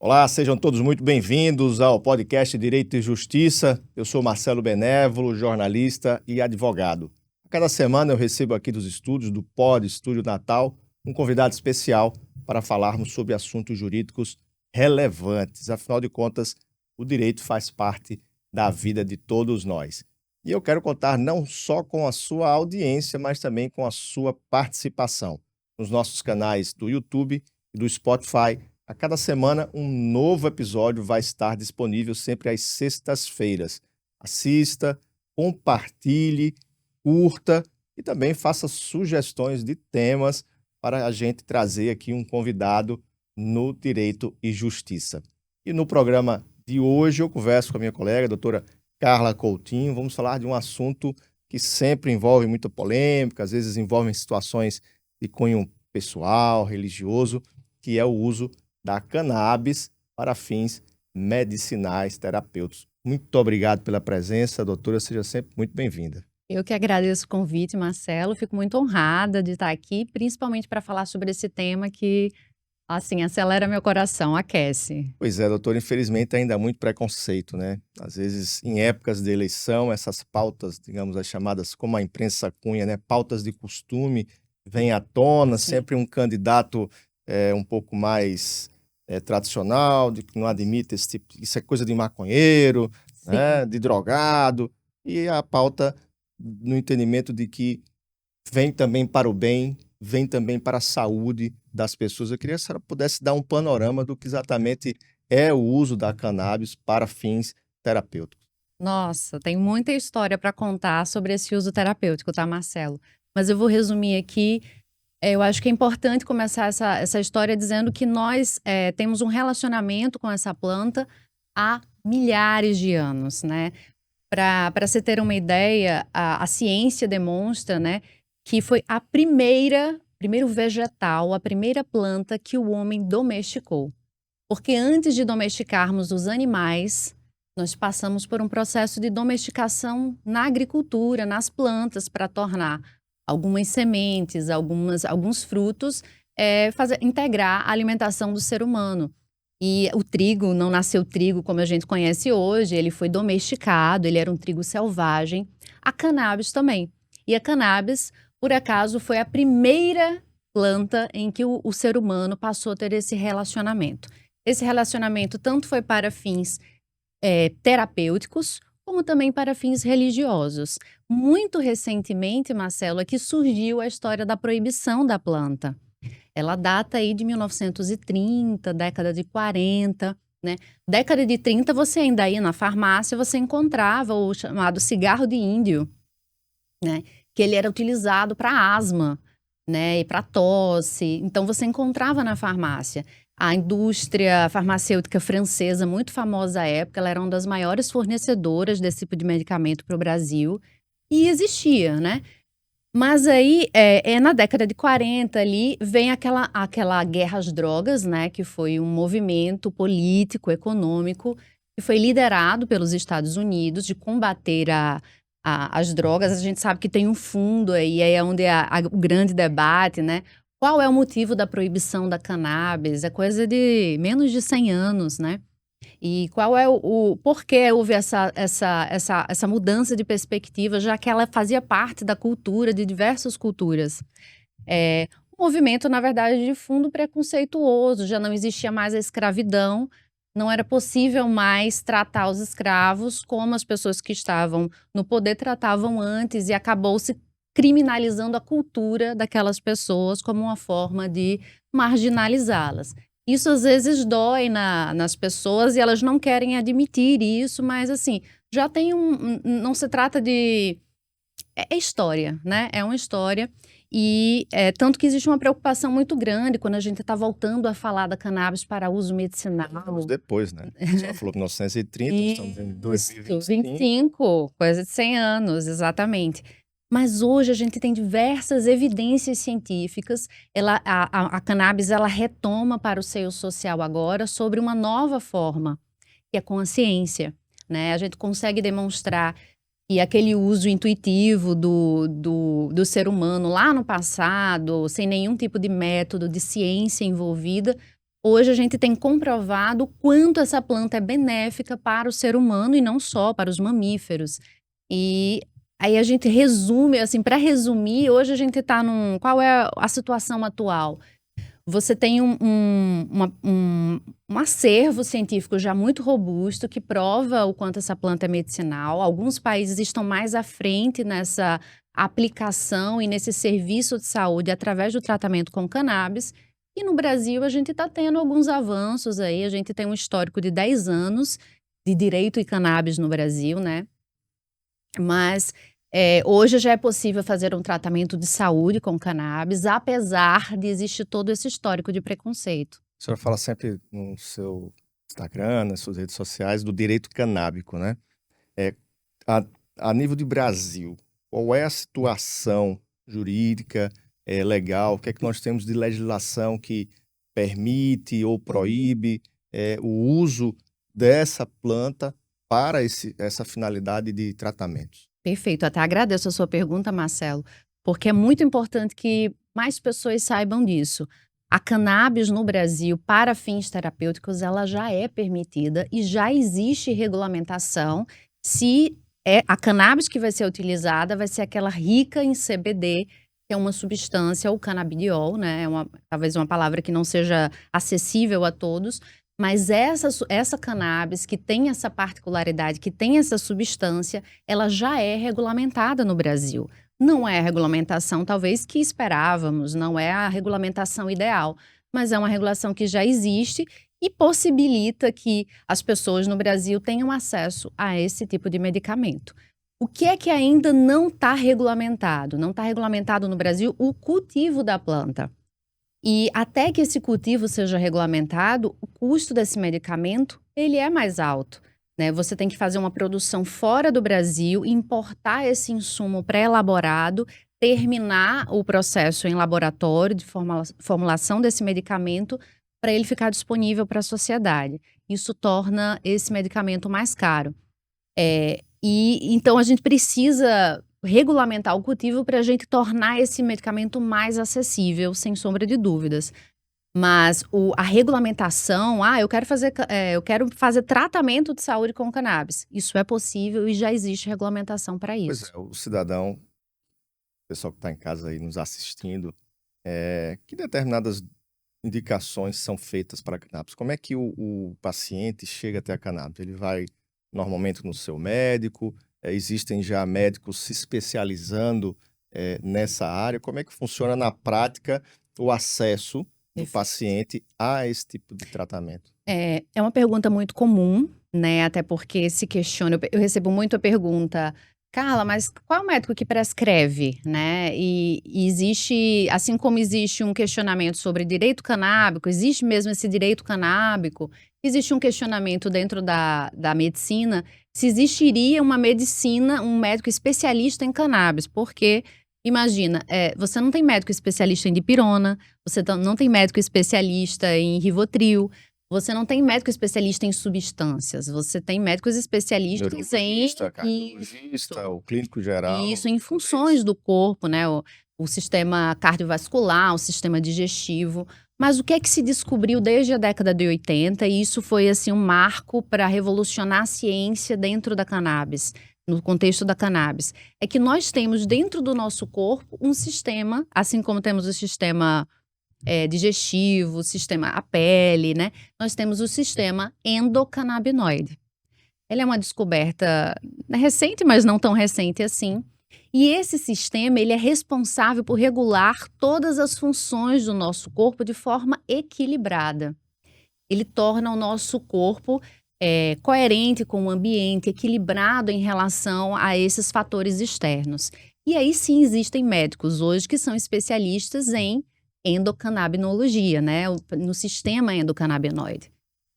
Olá, sejam todos muito bem-vindos ao podcast Direito e Justiça. Eu sou Marcelo Benévolo, jornalista e advogado. A cada semana eu recebo aqui dos estúdios do Pod Estúdio Natal um convidado especial para falarmos sobre assuntos jurídicos relevantes. Afinal de contas, o direito faz parte da vida de todos nós. E eu quero contar não só com a sua audiência, mas também com a sua participação nos nossos canais do YouTube e do Spotify. A cada semana, um novo episódio vai estar disponível sempre às sextas-feiras. Assista, compartilhe, curta e também faça sugestões de temas para a gente trazer aqui um convidado no Direito e Justiça. E no programa de hoje eu converso com a minha colega, a doutora Carla Coutinho. Vamos falar de um assunto que sempre envolve muita polêmica, às vezes envolve situações de cunho pessoal, religioso, que é o uso da cannabis para fins medicinais terapêuticos. Muito obrigado pela presença, doutora, seja sempre muito bem-vinda. Eu que agradeço o convite, Marcelo, fico muito honrada de estar aqui, principalmente para falar sobre esse tema que, assim, acelera meu coração, aquece. Pois é, doutora, infelizmente ainda há muito preconceito, né? Às vezes, em épocas de eleição, essas pautas, digamos, as chamadas, como a imprensa cunha, né? Pautas de costume, vêm à tona, Sim. sempre um candidato um pouco mais tradicional, de que não admite esse tipo, isso é coisa de maconheiro, né, de drogado, e a pauta no entendimento de que vem também para o bem, vem também para a saúde das pessoas. Eu queria que a senhora pudesse dar um panorama do que exatamente é o uso da cannabis para fins terapêuticos. Nossa, tem muita história para contar sobre esse uso terapêutico, tá, Marcelo? Mas eu vou resumir aqui. Eu acho que é importante começar essa história dizendo que nós temos um relacionamento com essa planta há milhares de anos, né? Para você ter uma ideia, a ciência demonstra, né, que foi primeiro vegetal, a primeira planta que o homem domesticou. Porque antes de domesticarmos os animais, nós passamos por um processo de domesticação na agricultura, nas plantas, para tornar algumas sementes, alguns frutos, integrar a alimentação do ser humano. E o trigo não nasceu trigo como a gente conhece hoje, ele foi domesticado, ele era um trigo selvagem. A cannabis também. E a cannabis, por acaso, foi a primeira planta em que o ser humano passou a ter esse relacionamento. Esse relacionamento tanto foi para fins terapêuticos, como também para fins religiosos. Muito recentemente, Marcelo, é que surgiu a história da proibição da planta. Ela data aí de 1930, década de 40, né? Década de 30, você ainda ia na farmácia, você encontrava o chamado cigarro de índio, né? Que ele era utilizado para asma, né? E para tosse. Então, você encontrava na farmácia. A indústria farmacêutica francesa, muito famosa à época, ela era uma das maiores fornecedoras desse tipo de medicamento para o Brasil. E existia, né? Mas aí, na década de 40 ali, vem aquela guerra às drogas, né? Que foi um movimento político, econômico, que foi liderado pelos Estados Unidos de combater as drogas. A gente sabe que tem um fundo aí é onde o grande debate, né? Qual é o motivo da proibição da cannabis? É coisa de menos de 100 anos, né? E qual é por que houve essa mudança de perspectiva, já que ela fazia parte da cultura, de diversas culturas? Um movimento, na verdade, de fundo preconceituoso, já não existia mais a escravidão, não era possível mais tratar os escravos como as pessoas que estavam no poder tratavam antes, e acabou-se criminalizando a cultura daquelas pessoas como uma forma de marginalizá-las. Isso às vezes dói nas pessoas e elas não querem admitir isso, mas assim, já tem não se trata de... É história, né? É uma história. E tanto que existe uma preocupação muito grande quando a gente está voltando a falar da cannabis para uso medicinal. Anos depois, né? Você falou 1930, estamos em 2025. 25, coisa de 100 anos, exatamente. Mas hoje a gente tem diversas evidências científicas. A cannabis ela retoma para o seio social agora sobre uma nova forma, que é com a ciência, né? A gente consegue demonstrar que aquele uso intuitivo do ser humano lá no passado, sem nenhum tipo de método de ciência envolvida, hoje a gente tem comprovado o quanto essa planta é benéfica para o ser humano e não só para os mamíferos. E aí a gente resume, assim, para resumir, hoje a gente está qual é a situação atual? Você tem um acervo científico já muito robusto que prova o quanto essa planta é medicinal. Alguns países estão mais à frente nessa aplicação e nesse serviço de saúde através do tratamento com cannabis. E no Brasil a gente está tendo alguns avanços aí. A gente tem um histórico de 10 anos de direito e cannabis no Brasil, né? Mas hoje já é possível fazer um tratamento de saúde com cannabis, apesar de existir todo esse histórico de preconceito. A senhora fala sempre no seu Instagram, nas suas redes sociais, do direito canábico, né? É, a, a nível de Brasil, qual é a situação jurídica, legal? O que é que nós temos de legislação que permite ou proíbe o uso dessa planta para essa finalidade de tratamentos? Perfeito, até agradeço a sua pergunta, Marcelo, porque é muito importante que mais pessoas saibam disso. A cannabis no Brasil, para fins terapêuticos, ela já é permitida e já existe regulamentação se a cannabis que vai ser utilizada vai ser aquela rica em CBD, que é uma substância, o canabidiol, né? Talvez uma palavra que não seja acessível a todos, mas essa cannabis que tem essa particularidade, que tem essa substância, ela já é regulamentada no Brasil. Não é a regulamentação, talvez, que esperávamos, não é a regulamentação ideal, mas é uma regulação que já existe e possibilita que as pessoas no Brasil tenham acesso a esse tipo de medicamento. O que é que ainda não está regulamentado? Não está regulamentado no Brasil o cultivo da planta. E até que esse cultivo seja regulamentado, o custo desse medicamento, ele é mais alto, né? Você tem que fazer uma produção fora do Brasil, importar esse insumo pré-elaborado, terminar o processo em laboratório de formulação desse medicamento para ele ficar disponível para a sociedade. Isso torna esse medicamento mais caro. E então a gente precisa regulamentar o cultivo para a gente tornar esse medicamento mais acessível, sem sombra de dúvidas. Mas a regulamentação, eu quero fazer tratamento de saúde com cannabis. Isso é possível e já existe regulamentação para Pois isso. é, o cidadão, o pessoal que está em casa aí nos assistindo, que determinadas indicações são feitas para a cannabis? Como é que o paciente chega até a cannabis? Ele vai normalmente no seu médico? Existem já médicos se especializando nessa área? Como é que funciona na prática o acesso do Perfeito. paciente a esse tipo de tratamento? É uma pergunta muito comum, né? Até porque se questiona. Eu recebo muito a pergunta, Carla, mas qual é o médico que prescreve, né? E existe, assim como existe um questionamento sobre direito canábico, existe mesmo esse direito canábico, existe um questionamento dentro da medicina se existiria uma medicina, um médico especialista em cannabis, porque imagina, você não tem médico especialista em dipirona, você não tem médico especialista em Rivotril, você não tem médico especialista em substâncias, você tem médicos especialistas Neurologista, cardiologista, o clínico geral. Isso, em funções do corpo, né? O sistema cardiovascular, o sistema digestivo. Mas o que é que se descobriu desde a década de 80, e isso foi assim um marco para revolucionar a ciência dentro da cannabis, no contexto da cannabis, é que nós temos dentro do nosso corpo um sistema, assim como temos o sistema digestivo, o sistema, a pele, né? Nós temos o sistema endocannabinoide. Ele é uma descoberta recente, mas não tão recente assim. E esse sistema, ele é responsável por regular todas as funções do nosso corpo de forma equilibrada. Ele torna o nosso corpo coerente com o ambiente, equilibrado em relação a esses fatores externos. E aí sim existem médicos hoje que são especialistas em endocannabinologia, né? No sistema endocannabinoide.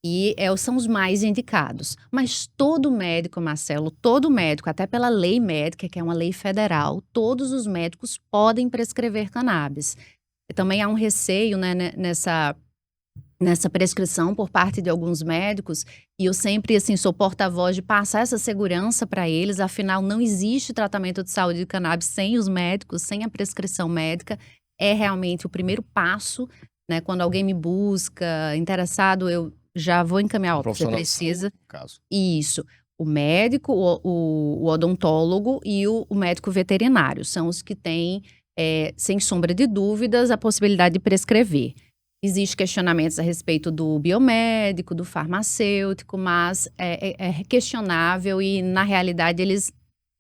E são os mais indicados. Mas todo médico, Marcelo, todo médico, até pela lei médica, que é uma lei federal, todos os médicos podem prescrever cannabis. E também há um receio, né, nessa prescrição por parte de alguns médicos, e eu sempre assim sou porta-voz de passar essa segurança para eles, afinal não existe tratamento de saúde de cannabis sem os médicos, sem a prescrição médica. É realmente o primeiro passo né? Quando alguém me busca, interessado, eu já vou encaminhar, Um ó, você profissional de saúde, precisa. no caso. Isso. O médico, o odontólogo e o médico veterinário são os que têm, sem sombra de dúvidas, a possibilidade de prescrever. Existem questionamentos a respeito do biomédico, do farmacêutico, mas é questionável e, na realidade, eles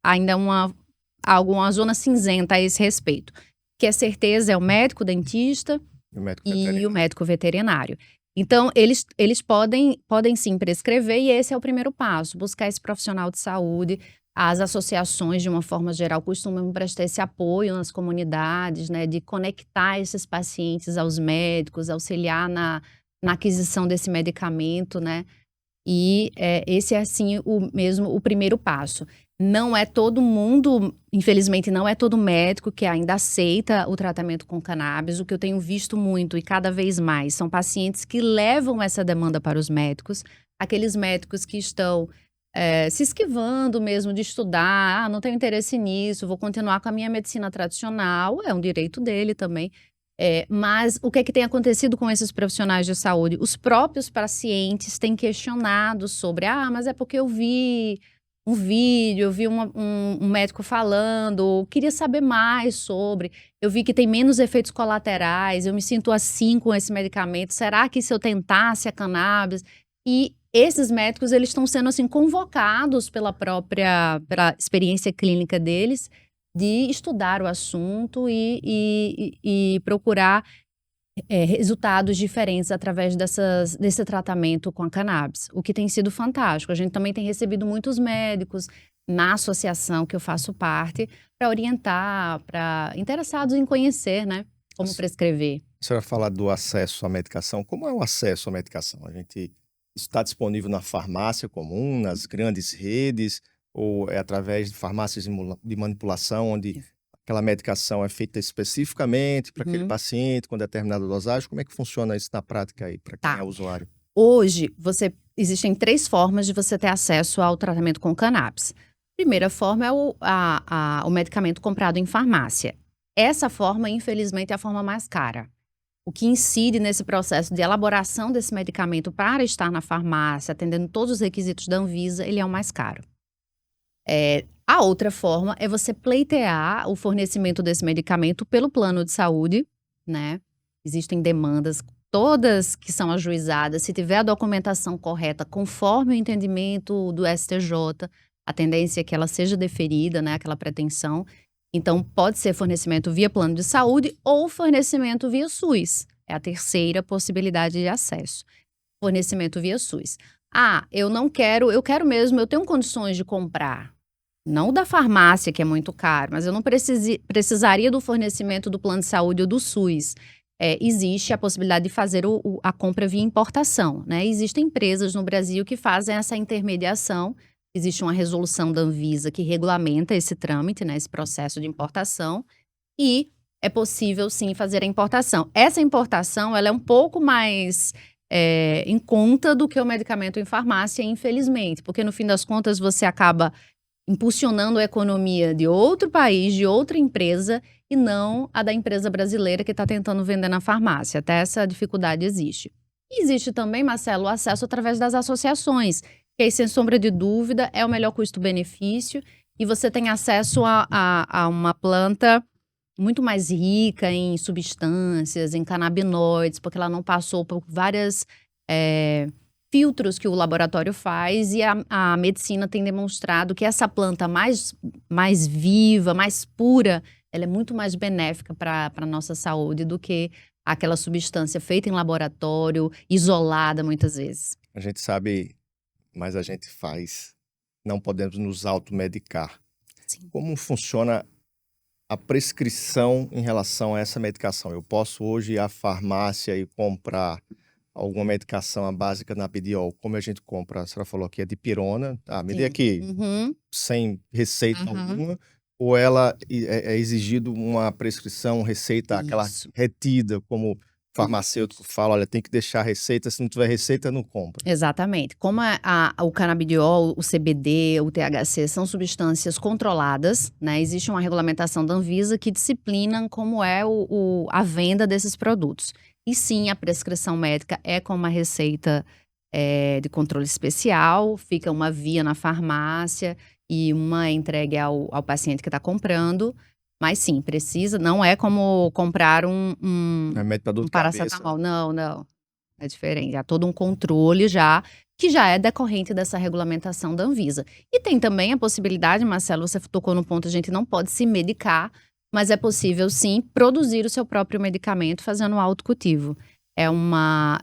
ainda uma zona cinzenta a esse respeito. O que é certeza é o médico dentista E o médico e o veterinário. médico veterinário. Então, eles podem sim prescrever, e esse é o primeiro passo, buscar esse profissional de saúde. As associações, de uma forma geral, costumam prestar esse apoio nas comunidades, né, de conectar esses pacientes aos médicos, auxiliar na aquisição desse medicamento, né? E esse é, assim, o primeiro passo. Não é todo mundo, infelizmente, não é todo médico que ainda aceita o tratamento com cannabis. O que eu tenho visto muito e cada vez mais são pacientes que levam essa demanda para os médicos, aqueles médicos que estão se esquivando mesmo de estudar, não tenho interesse nisso, vou continuar com a minha medicina tradicional, é um direito dele também. Mas o que é que tem acontecido com esses profissionais de saúde? Os próprios pacientes têm questionado sobre, mas é porque eu vi um vídeo, eu vi um médico falando, queria saber mais sobre, eu vi que tem menos efeitos colaterais, eu me sinto assim com esse medicamento, será que se eu tentasse a cannabis? E esses médicos, eles estão sendo assim convocados pela experiência clínica deles, de estudar o assunto e procurar resultados diferentes através desse tratamento com a cannabis, o que tem sido fantástico. A gente também tem recebido muitos médicos na associação que eu faço parte para orientar, para interessados em conhecer, né, como prescrever. A senhora fala do acesso à medicação. Como é o acesso à medicação? A gente está disponível na farmácia comum, nas grandes redes, ou é através de farmácias de manipulação, onde aquela medicação é feita especificamente para aquele paciente com determinada dosagem? Como é que funciona isso na prática aí, para quem é usuário? Hoje, existem 3 formas de você ter acesso ao tratamento com cannabis. Primeira forma é o medicamento comprado em farmácia. Essa forma, infelizmente, é a forma mais cara. O que incide nesse processo de elaboração desse medicamento para estar na farmácia, atendendo todos os requisitos da Anvisa, ele é o mais caro. A outra forma é você pleitear o fornecimento desse medicamento pelo plano de saúde, né? Existem demandas, todas que são ajuizadas, se tiver a documentação correta, conforme o entendimento do STJ, a tendência é que ela seja deferida, né? Aquela pretensão. Então, pode ser fornecimento via plano de saúde ou fornecimento via SUS. É a terceira possibilidade de acesso. Fornecimento via SUS. Eu não quero, eu quero mesmo, eu tenho condições de comprar. Não o da farmácia, que é muito caro, mas eu não precisaria do fornecimento do plano de saúde ou do SUS. Existe a possibilidade de fazer a compra via importação, né? Existem empresas no Brasil que fazem essa intermediação. Existe uma resolução da Anvisa que regulamenta esse trâmite, né, esse processo de importação, e é possível sim fazer a importação. Essa importação, ela é um pouco mais em conta do que o medicamento em farmácia, infelizmente, porque no fim das contas você acaba impulsionando a economia de outro país, de outra empresa, e não a da empresa brasileira que está tentando vender na farmácia. Até essa dificuldade existe. E existe também, Marcelo, o acesso através das associações, que aí, sem sombra de dúvida, é o melhor custo-benefício, e você tem acesso a uma planta muito mais rica em substâncias, em canabinoides, porque ela não passou por várias filtros que o laboratório faz, e a medicina tem demonstrado que essa planta mais viva, mais pura, ela é muito mais benéfica para a nossa saúde do que aquela substância feita em laboratório, isolada muitas vezes. A gente sabe, mas a gente faz. Não podemos nos automedicar. Sim. Como funciona a prescrição em relação a essa medicação? Eu posso hoje ir à farmácia e comprar alguma medicação à base de canabidiol, como a gente compra, a senhora falou que é dipirona, me dê aqui, sem receita alguma, ou ela é exigido uma prescrição, receita, aquela Isso. retida, como farmacêutico fala, olha, tem que deixar a receita, se não tiver receita, não compra. Exatamente. Como o canabidiol, o CBD, o THC são substâncias controladas, né? Existe uma regulamentação da Anvisa que disciplina como é a venda desses produtos. E sim, a prescrição médica é com uma receita de controle especial, fica uma via na farmácia e uma é entregue ao paciente que está comprando. Mas sim, precisa, não é como comprar Remédio para dor um de cabeça. paracetamol. Não, não. É diferente. Há todo um controle já, que já é decorrente dessa regulamentação da Anvisa. E tem também a possibilidade, Marcelo, você tocou no ponto, a gente não pode se medicar, mas é possível sim produzir o seu próprio medicamento fazendo um autocultivo. É uma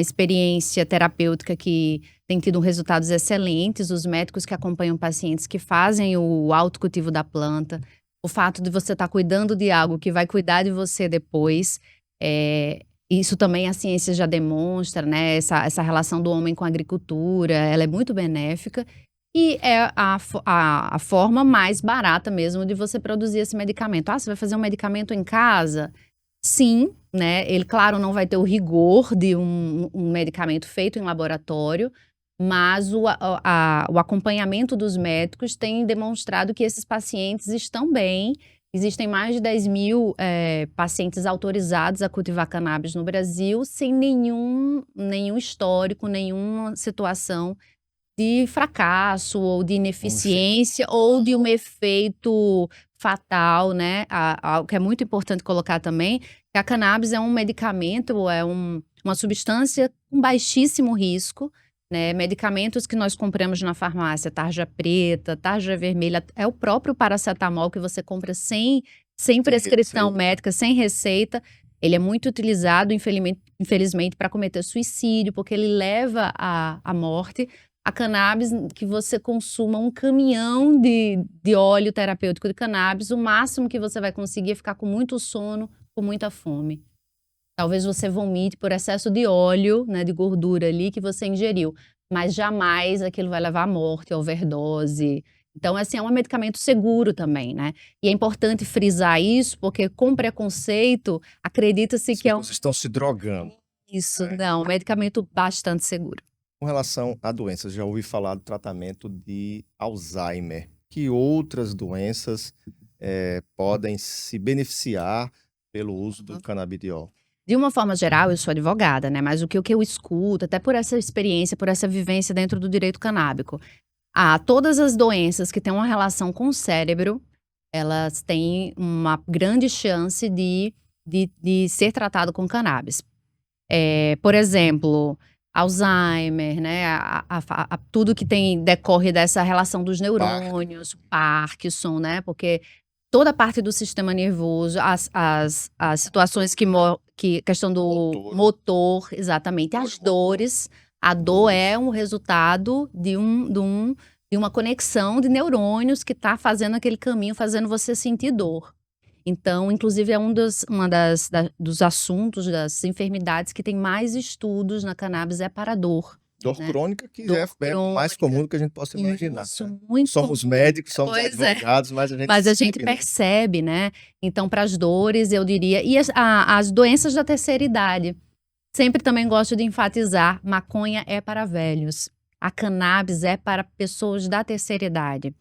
experiência terapêutica que tem tido resultados excelentes. Os médicos que acompanham pacientes que fazem o autocultivo da planta, o fato de você estar cuidando de algo que vai cuidar de você depois, isso também a ciência já demonstra, né? Essa relação do homem com a agricultura, ela é muito benéfica e é a forma mais barata mesmo de você produzir esse medicamento. Ah, você vai fazer um medicamento em casa? Sim, né? Ele, claro, não vai ter o rigor de um medicamento feito em laboratório, mas o acompanhamento dos médicos tem demonstrado que esses pacientes estão bem. Existem mais de 10 mil pacientes autorizados a cultivar cannabis no Brasil sem nenhum histórico, nenhuma situação de fracasso ou de ineficiência ou de um efeito fatal, né? O que é muito importante colocar também, que a cannabis é um medicamento, é uma substância com baixíssimo risco, né? Medicamentos que nós compramos na farmácia, tarja preta, tarja vermelha, é o próprio paracetamol que você compra sem prescrição médica, sem receita. Ele é muito utilizado, infelizmente, para cometer suicídio, porque ele leva à morte. A cannabis, que você consuma um caminhão de óleo terapêutico de cannabis, o máximo que você vai conseguir é ficar com muito sono, com muita fome. Talvez você vomite por excesso de óleo, né, de gordura ali que você ingeriu, mas jamais aquilo vai levar à morte, à overdose. Então, assim, é um medicamento seguro também, né? E é importante frisar isso, porque com preconceito, acredita-se que é um... Vocês estão se drogando. Isso, não, um medicamento bastante seguro. Com relação a doenças, já ouvi falar do tratamento de Alzheimer. Que outras doenças podem se beneficiar pelo uso do canabidiol? De uma forma geral, eu sou advogada, né? Mas o que eu escuto, até por essa experiência, por essa vivência dentro do direito canábico, todas as doenças que têm uma relação com o cérebro, elas têm uma grande chance de ser tratado com cannabis. Por exemplo, Alzheimer, né? Tudo que decorre dessa relação dos neurônios, Parkinson, né? Porque toda a parte do sistema nervoso, as situações questão do motor, exatamente, as dores. A dor é um resultado de uma conexão de neurônios que está fazendo aquele caminho, fazendo você sentir dor. Então, inclusive, é dos assuntos, das enfermidades que tem mais estudos na cannabis para a dor. Dor né? crônica, que Dor é mais comum do que a gente possa imaginar. Isso, né? muito Somos comum. médicos, somos Pois advogados, mas a gente Mas a gente sabe, né? percebe, né? Então, para as dores, eu diria. E as doenças da terceira idade. Sempre também gosto de enfatizar: maconha é para velhos. A cannabis é para pessoas da terceira idade.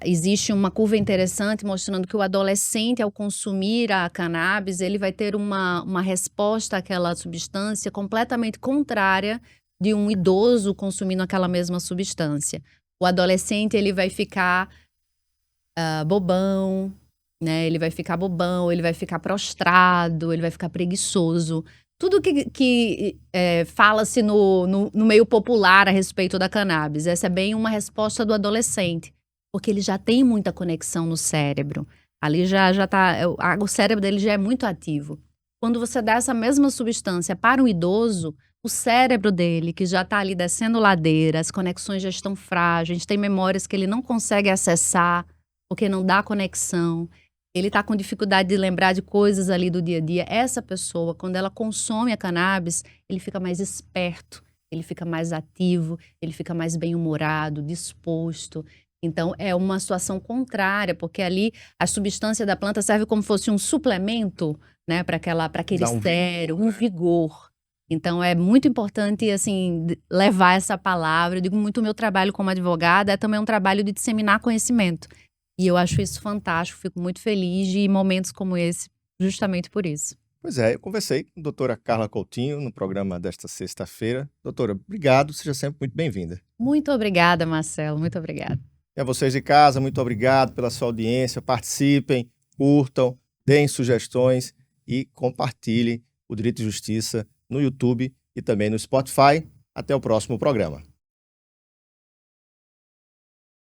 Existe uma curva interessante mostrando que o adolescente, ao consumir a cannabis, ele vai ter uma resposta àquela substância completamente contrária de um idoso consumindo aquela mesma substância. O adolescente, ele vai ficar bobão, né? Ele vai ficar bobão, ele vai ficar prostrado, ele vai ficar preguiçoso. Tudo que fala-se no meio popular a respeito da cannabis. Essa é bem uma resposta do adolescente, porque ele já tem muita conexão no cérebro. Ali já tá, o cérebro dele já é muito ativo. Quando você dá essa mesma substância para um idoso, o cérebro dele, que já está ali descendo ladeira, as conexões já estão frágeis, tem memórias que ele não consegue acessar, porque não dá conexão. Ele está com dificuldade de lembrar de coisas ali do dia a dia. Essa pessoa, quando ela consome a cannabis, ele fica mais esperto, ele fica mais ativo, ele fica mais bem-humorado, disposto. Então, é uma situação contrária, porque ali a substância da planta serve como fosse um suplemento né? Para aquele Dá um sério, um vigor. Então, é muito importante, assim, levar essa palavra. Eu digo muito, o meu trabalho como advogada é também um trabalho de disseminar conhecimento. E eu acho isso fantástico, fico muito feliz de momentos como esse, justamente por isso. Pois é, eu conversei com a doutora Carla Coutinho no programa desta sexta-feira. Doutora, obrigado, seja sempre muito bem-vinda. Muito obrigada, Marcelo, muito obrigada. E a vocês de casa, muito obrigado pela sua audiência. Participem, curtam, deem sugestões e compartilhem o Direito e Justiça no YouTube e também no Spotify. Até o próximo programa.